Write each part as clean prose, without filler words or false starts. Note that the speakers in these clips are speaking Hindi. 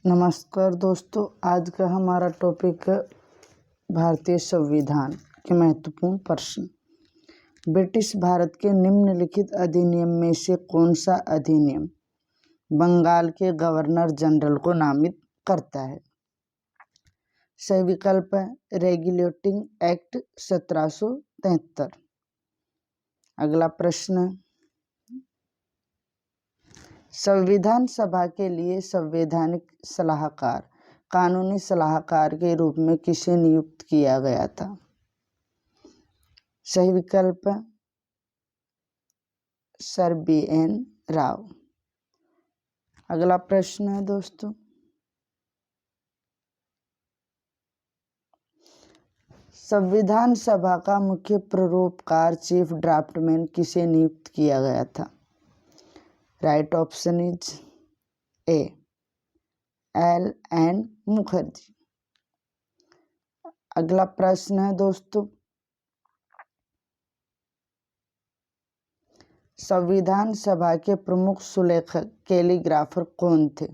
नमस्कार दोस्तों, आज का हमारा टॉपिक है भारतीय संविधान के महत्वपूर्ण प्रश्न। ब्रिटिश भारत के निम्नलिखित अधिनियम में से कौन सा अधिनियम बंगाल के गवर्नर जनरल को नामित करता है? सही विकल्प है रेगुलेटिंग एक्ट 1773। अगला प्रश्न, संविधान सभा के लिए संवैधानिक सलाहकार कानूनी सलाहकार के रूप में किसे नियुक्त किया गया था? सही विकल्प सर BN राव। अगला प्रश्न है दोस्तों, संविधान सभा का मुख्य प्ररूपकार चीफ ड्राफ्टमैन किसे नियुक्त किया गया था? Right option is a LN Mukherjee. अगला प्रश्न है दोस्तों, संविधान सभा के प्रमुख सुलेखक कैलीग्राफर कौन थे?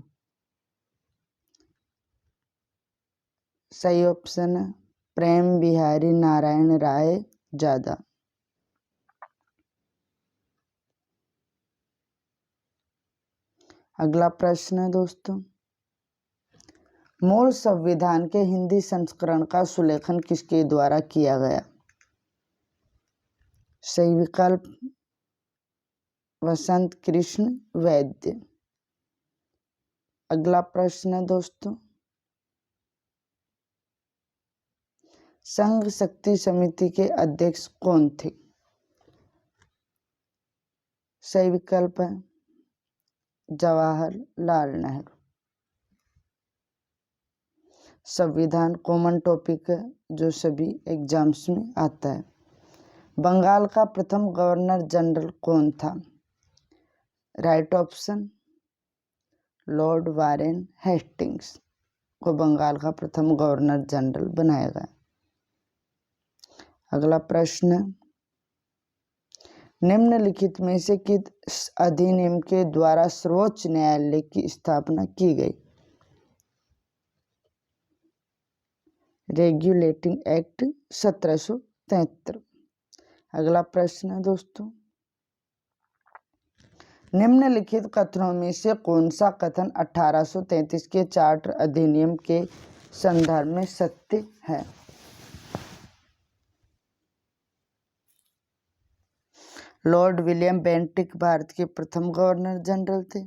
सही ऑप्शन है प्रेम बिहारी नारायण राय जादा। अगला प्रश्न है दोस्तों, मूल संविधान के हिंदी संस्करण का सुलेखन किसके द्वारा किया गया? सही विकल्प वसंत कृष्ण वैद्य। अगला प्रश्न है दोस्तों, संघ शक्ति समिति के अध्यक्ष कौन थे? सही विकल्प है जवाहरलाल नेहरू। संविधान कॉमन टॉपिक है जो सभी एग्जाम्स में आता है। बंगाल का प्रथम गवर्नर जनरल कौन था? Right option Lord Warren Hastings को बंगाल का प्रथम गवर्नर जनरल बनाया गया। अगला प्रश्न, निम्नलिखित में से किस अधिनियम के द्वारा सर्वोच्च न्यायालय की स्थापना की गई? Regulating act 1773। अगला प्रश्न है दोस्तों, निम्नलिखित कथनों में से कौन सा कथन 1833 के चार्टर अधिनियम के संदर्भ में सत्य है? लॉर्ड विलियम बेंटिक भारत के प्रथम गवर्नर जनरल थे।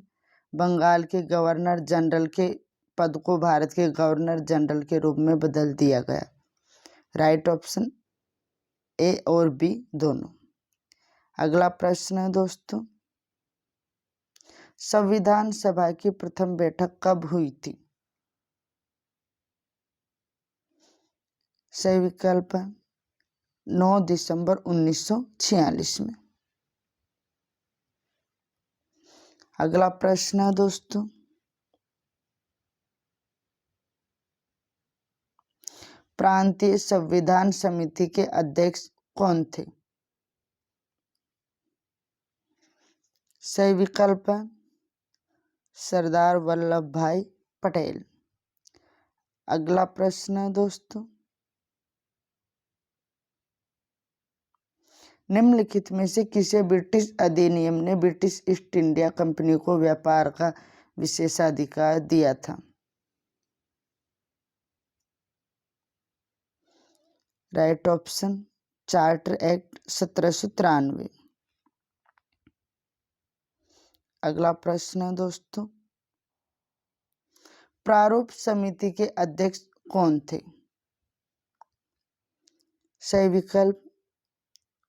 बंगाल के गवर्नर जनरल के पद को भारत के गवर्नर जनरल के रूप में बदल दिया गया। राइट ऑप्शन A और B दोनों। अगला प्रश्न है दोस्तों, संविधान सभा की प्रथम बैठक कब हुई थी? सही विकल्प 9 दिसंबर 1946 में। अगला प्रश्न है दोस्तों, प्रांतीय संविधान समिति के अध्यक्ष कौन थे? सही विकल्प है सरदार वल्लभ भाई पटेल। अगला प्रश्न है दोस्तों, निम्नलिखित में से किसे ब्रिटिश अधिनियम ने ब्रिटिश ईस्ट इंडिया कंपनी को व्यापार का विशेषाधिकार दिया था? Right option charter act 1793। अगला प्रश्न है दोस्तों, प्रारूप समिति के अध्यक्ष कौन थे? सही विकल्प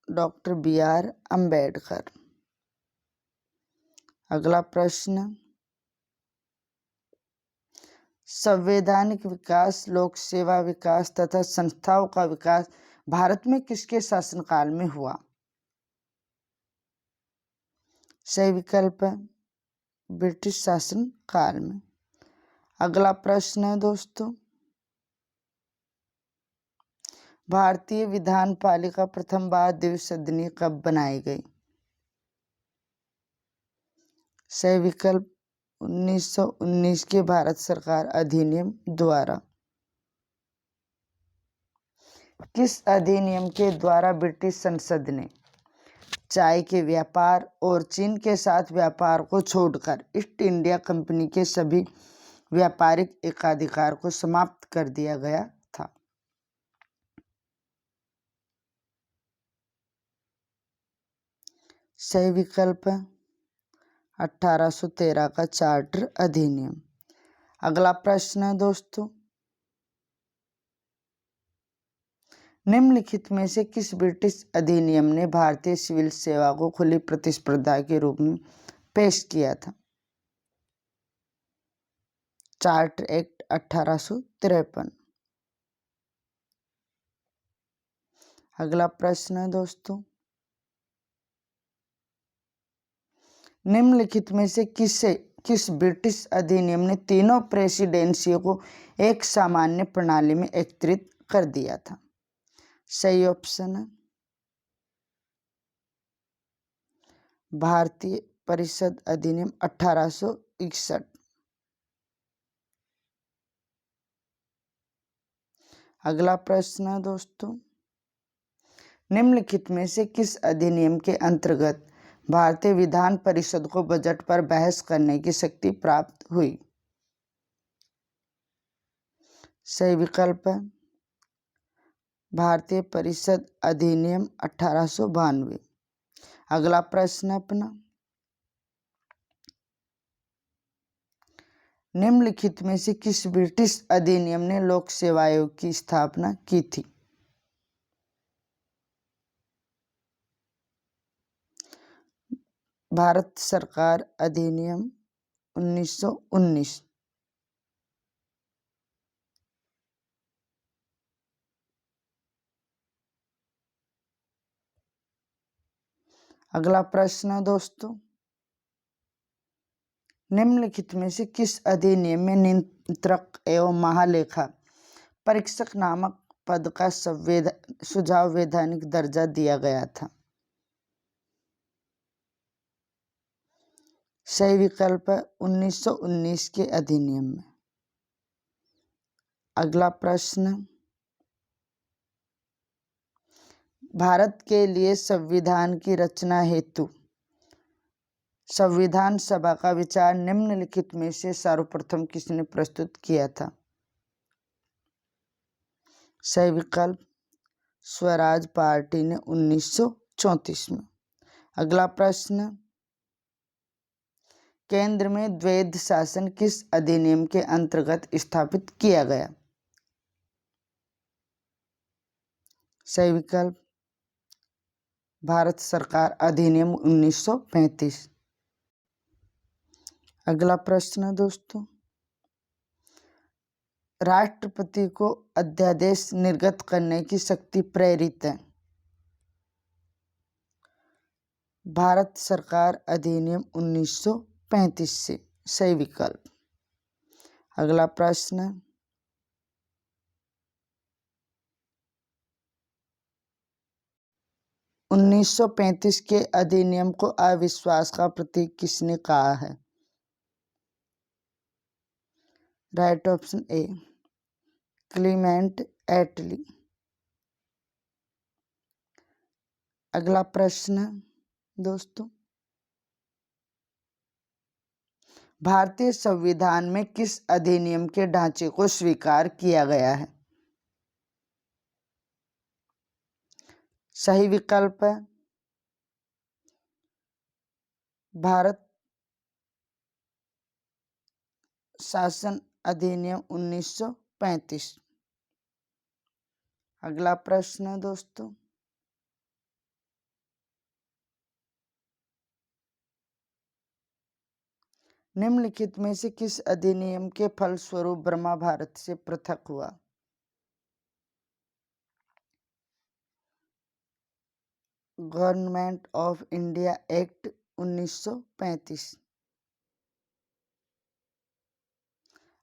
डॉक्टर BR अम्बेडकर। अगला प्रश्न, संवैधानिक विकास, लोक सेवा विकास तथा संस्थाओं का विकास भारत में किसके शासनकाल में हुआ? सही विकल्प है ब्रिटिश शासन काल में। अगला प्रश्न है दोस्तों, भारतीय विधान पालिका प्रथम बार द्विसदनीय कब बनाई गई? सही विकल्प 1919 के भारत सरकार अधिनियम द्वारा। किस अधिनियम के द्वारा ब्रिटिश संसद ने चाय के व्यापार और चीन के साथ व्यापार को छोड़कर ईस्ट इंडिया कंपनी के सभी व्यापारिक एकाधिकार को समाप्त कर दिया गया था? सही विकल्प 1813 का चार्टर अधिनियम। अगला प्रश्न है दोस्तों, निम्नलिखित में से किस ब्रिटिश अधिनियम ने भारतीय सिविल सेवा को खुली प्रतिस्पर्धा के रूप में पेश किया था? Charter act 1853। अगला प्रश्न है दोस्तों, निम्नलिखित में से किस ब्रिटिश अधिनियम ने तीनों प्रेसिडेंसियों को एक सामान्य प्रणाली में एकत्रित कर दिया था? सही ऑप्शन है भारतीय परिषद अधिनियम 1861। अगला प्रश्न है दोस्तों, निम्नलिखित में से किस अधिनियम के अंतर्गत भारतीय विधान परिषद को बजट पर बहस करने की शक्ति प्राप्त हुई? सही विकल्प है भारतीय परिषद अधिनियम 1892। अगला प्रश्न अपना, निम्नलिखित में से किस ब्रिटिश अधिनियम ने लोक सेवा आयोग की स्थापना की थी? भारत सरकार अधिनियम 1919। अगला प्रश्न दोस्तों, निम्नलिखित में से किस अधिनियम में नियंत्रक एवं महालेखा परीक्षक नामक पद का सुझाव वैधानिक दर्जा दिया गया था? सही विकल्प है 1919 के अधिनियम में। अगला प्रश्न, भारत के लिए संविधान की रचना हेतु संविधान सभा का विचार निम्नलिखित में से सर्वप्रथम किसने प्रस्तुत किया था? सही विकल्प स्वराज पार्टी ने 1934 में। अगला प्रश्न, केंद्र में द्वैध शासन किस अधिनियम के अंतर्गत स्थापित किया गया? सही विकल्प भारत सरकार अधिनियम 1935। अगला प्रश्न दोस्तों, राष्ट्रपति को अध्यादेश निर्गत करने की शक्ति प्रेरित है? भारत सरकार अधिनियम 1935 से। सही विकल्प। अगला प्रश्न, 1935 के अधिनियम को अविश्वास का प्रतीक किसने कहा है? राइट ऑप्शन ए क्लीमेंट एटली। अगला प्रश्न दोस्तों, भारतीय संविधान में किस अधिनियम के ढांचे को स्वीकार किया गया है? सही विकल्प है भारत शासन अधिनियम 1935। अगला प्रश्न दोस्तों, निम्नलिखित में से किस अधिनियम के फलस्वरूप बर्मा भारत से पृथक हुआ? Government of India act 1935।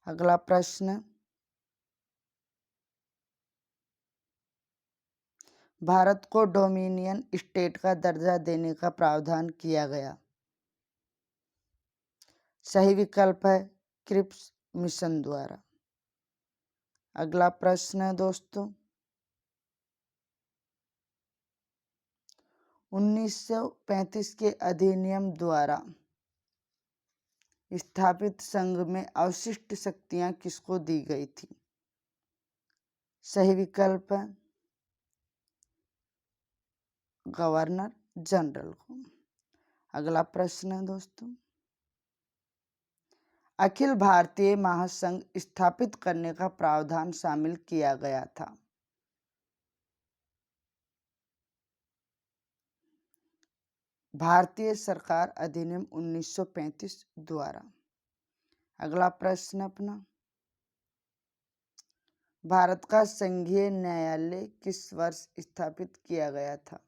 अगला प्रश्न, भारत को डोमिनियन स्टेट का दर्जा देने का प्रावधान किया गया? सही विकल्प है क्रिप्स मिशन द्वारा। अगला प्रश्न है दोस्तों, 1935 के अधिनियम द्वारा स्थापित संघ में अवशिष्ट शक्तियां किसको दी गई थी? सही विकल्प है गवर्नर जनरल को। अगला प्रश्न है दोस्तों, अखिल भारतीय महासंघ स्थापित करने का प्रावधान शामिल किया गया था। भारतीय सरकार अधिनियम 1935 द्वारा। अगला प्रश्न अपना, भारत का संघीय न्यायालय किस वर्ष स्थापित किया गया था?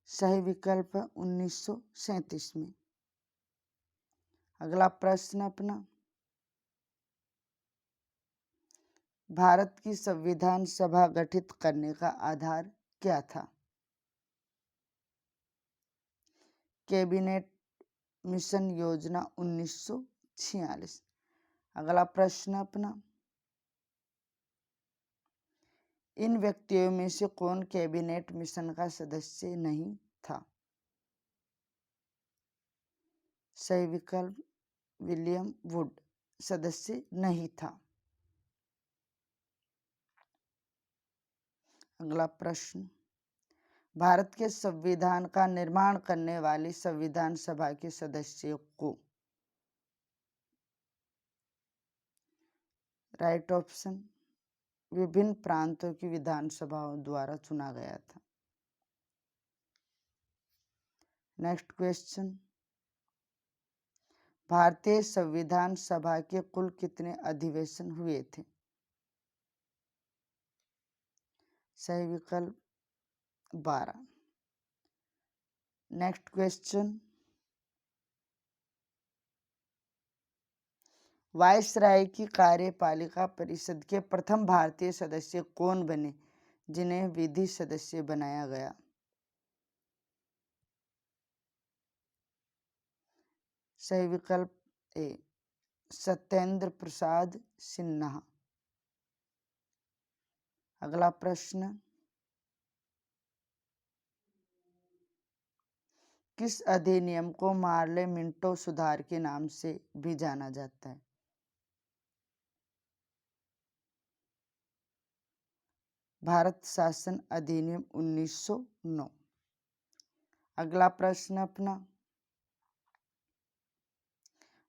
सही विकल्प है 1937 में। अगला प्रश्न अपना, भारत की संविधान सभा गठित करने का आधार क्या था? कैबिनेट मिशन योजना 1946। अगला प्रश्न अपना, इन व्यक्तियों में से कौन कैबिनेट मिशन का सदस्य नहीं था? सही विकल्प विलियम वुड सदस्य नहीं था। अगला प्रश्न, भारत के संविधान का निर्माण करने वाली संविधान सभा के सदस्यों को राइट ऑप्शन विभिन्न प्रांतों की विधानसभाओं द्वारा चुना गया था। नेक्स्ट क्वेश्चन, भारतीय संविधान सभा के कुल कितने अधिवेशन हुए थे? सही विकल्प 12। नेक्स्ट क्वेश्चन, वायसराय की कार्यपालिका परिषद के प्रथम भारतीय सदस्य कौन बने जिन्हें विधि सदस्य बनाया गया? सही विकल्प ए सत्येंद्र प्रसाद सिन्हा। अगला प्रश्न, किस अधिनियम को मार्ले मिंटो सुधार के नाम से भी जाना जाता है? भारत शासन अधिनियम 1909। अगला प्रश्न अपना,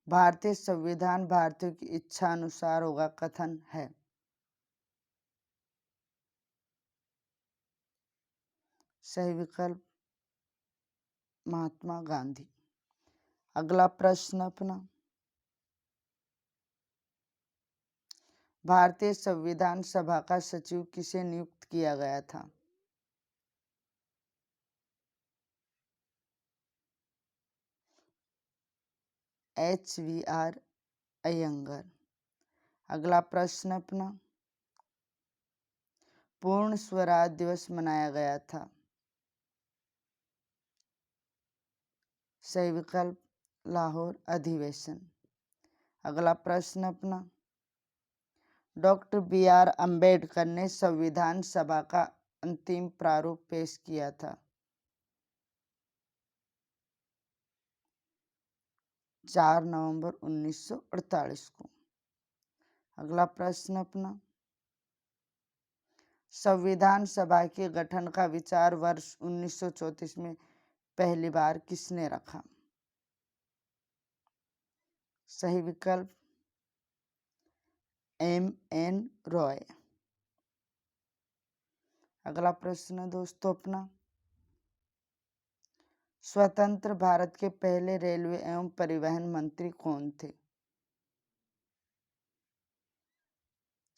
भारतीय संविधान भारतीयों की इच्छा अनुसार होगा कथन है? सही विकल्प महात्मा गांधी। अगला प्रश्न अपना, भारतीय संविधान सभा का सचिव किसे नियुक्त किया गया था? HVR अयंगर। अगला प्रश्न अपना, पूर्ण स्वराज दिवस मनाया गया था? सही विकल्प लाहौर अधिवेशन। अगला प्रश्न अपना, डॉक्टर BR अम्बेडकर ने संविधान सभा का अंतिम प्रारूप पेश किया था? 4 नवंबर 1948 को। अगला प्रश्न अपना, संविधान सभा के गठन का विचार वर्ष 1934 में पहली बार किसने रखा? सही विकल्प MN रॉय। अगला प्रश्न दोस्तों अपना, स्वतंत्र भारत के पहले रेलवे एवं परिवहन मंत्री कौन थे?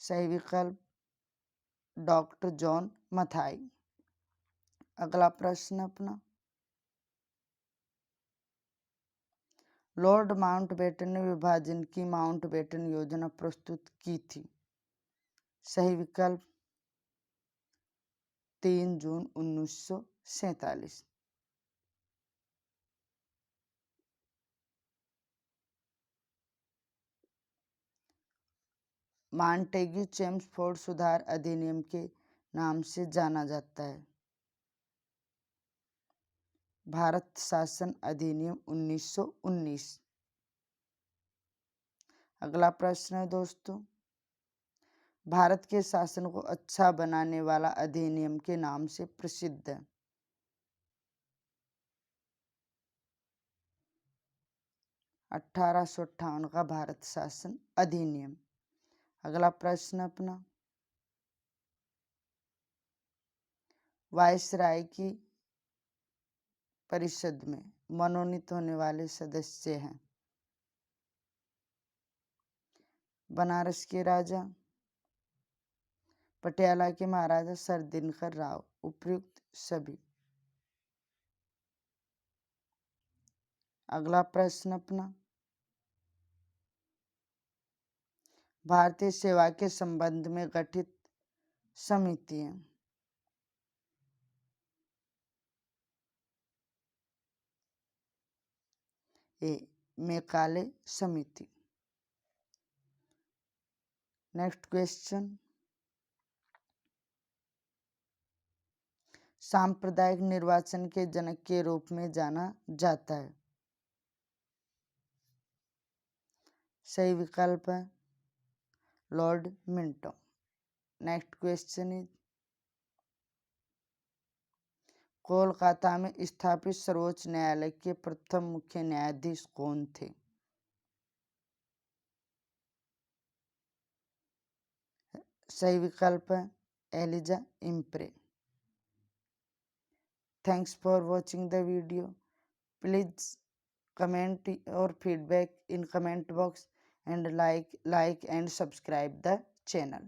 सही विकल्प डॉक्टर जॉन मथाई। अगला प्रश्न अपना, लॉर्ड माउंटबेटन ने विभाजन की माउंटबेटन योजना प्रस्तुत की थी? सही विकल्प 3 जून 1947। मॉन्टेग्यू चेम्सफोर्ड सुधार अधिनियम के नाम से जाना जाता है। भारत शासन अधिनियम 1919। अगला प्रश्न है दोस्तों, भारत के शासन को अच्छा बनाने वाला अधिनियम के नाम से प्रसिद्ध है। अठारह का भारत शासन अधिनियम। अगला प्रश्न अपना, वायसराय की परिषद में मनोनीत होने वाले सदस्य हैं। बनारस के राजा, पटियाला के महाराजा सर दिनकर राव, उपयुक्त सभी। अगला प्रश्न अपना, भारतीय सेवा के संबंध में गठित समितियां। ए मेकाले समिति। नेक्स्ट क्वेश्चन, सांप्रदायिक निर्वाचन के जनक के रूप में जाना जाता है। सही विकल्प है Lord Minto. Next question is, Kolkata में स्थापित सर्वोच्च न्यायालय के प्रथम मुख्य न्यायाधीश कौन थे? सही विकल्प है Elijah इम्प्रे। Thanks for watching the video. Please comment your feedback in comment box and like and subscribe the channel.